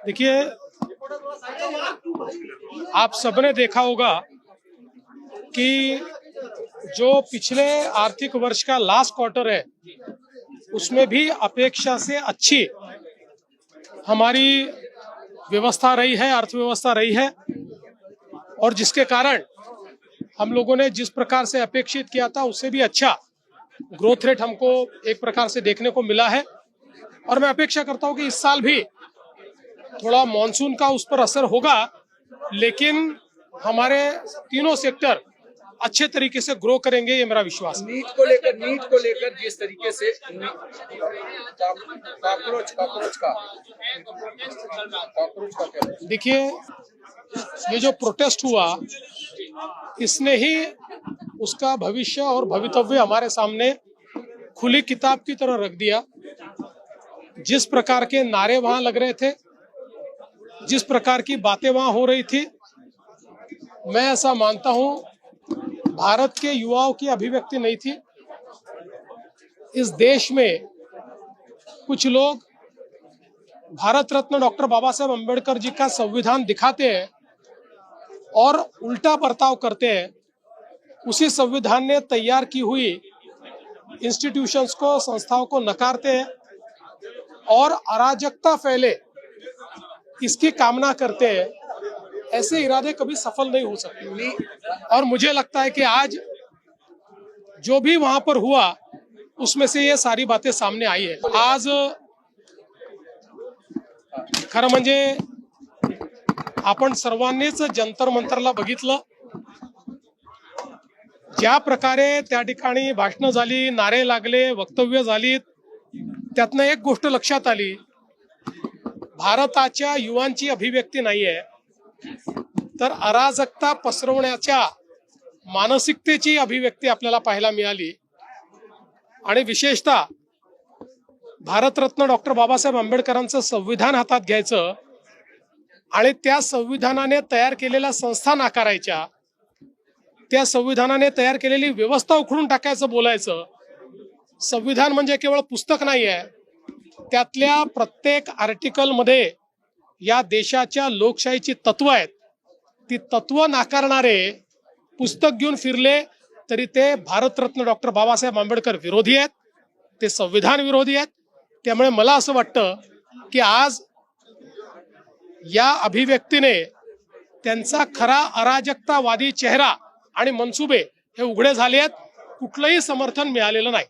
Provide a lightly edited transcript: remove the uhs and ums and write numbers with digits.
देखिए, आप सबने देखा होगा कि जो पिछले आर्थिक वर्ष का लास्ट क्वार्टर है उसमें भी अपेक्षा से अच्छी हमारी व्यवस्था रही है, अर्थव्यवस्था रही है। और जिसके कारण हम लोगों ने जिस प्रकार से अपेक्षित किया था उससे भी अच्छा ग्रोथ रेट हमको एक प्रकार से देखने को मिला है। और मैं अपेक्षा करता हूं कि इस साल भी थोड़ा मॉनसून का उस पर असर होगा, लेकिन हमारे तीनों सेक्टर अच्छे तरीके से ग्रो करेंगे, ये मेरा विश्वास है। नीट को लेकर जिस तरीके से कॉकरोच का क्या? देखिए, ये जो प्रोटेस्ट हुआ इसने ही उसका भविष्य और भवितव्य हमारे सामने खुली किताब की तरह रख दिया। जिस प्रकार के नारे वहां लग रहे थे, जिस प्रकार की बातें वहां हो रही थी, मैं ऐसा मानता हूं भारत के युवाओं की अभिव्यक्ति नहीं थी। इस देश में कुछ लोग भारत रत्न डॉक्टर बाबा साहेब अम्बेडकर जी का संविधान दिखाते हैं और उल्टा बर्ताव करते हैं। उसी संविधान ने तैयार की हुई इंस्टीट्यूशंस को, संस्थाओं को नकारते हैं और अराजकता फैले इसकी कामना करते हैं। ऐसे इरादे कभी सफल नहीं हो सकते। और मुझे लगता है कि आज जो भी वहां पर हुआ उसमें से ये सारी बातें सामने आई है। आज खरं म्हणजे आपण सर्वांनीच जंतर मंतरला बघितलं, ज्या प्रकारे त्या ठिकाणी भाषणं झाली, नारे लागले, वक्तव्य झाली, त्यातनं एक गोष्ट लक्षात आली, भारताच्या युवांची अभिव्यक्ती नाहीये, तर अराजकता पसरवण्याच्या मानसिकतेची अभिव्यक्ती आपल्याला पाहायला मिळाली। आणि विशेषतः भारतरत्न डॉक्टर बाबासाहेब आंबेडकरांचं संविधान हातात घ्यायचं आणि त्या संविधानाने तयार केलेल्या संस्था नाकारायच्या, त्या संविधानाने तयार केलेली व्यवस्था उखडून टाकायचं बोलायचं। संविधान म्हणजे केवळ पुस्तक नाहीये, त्यातल्या प्रत्येक आर्टिकल मध्ये या देशाच्या लोकशाहीची तत्व आहेत। ती तत्व नाकारणारे पुस्तक घेऊन फिरले तरी ते भारतरत्न डॉक्टर बाबासाहेब आंबेडकर विरोधी आहेत, ते संविधान विरोधी आहेत। त्यामुळे मला असं वाटतं की आज या अभिव्यक्तीने त्यांचा खरा अराजकतावादी चेहरा आणि मनसुबे हे उघडे झाले आहेत। कुठलंही समर्थन मिळालेलं नाही।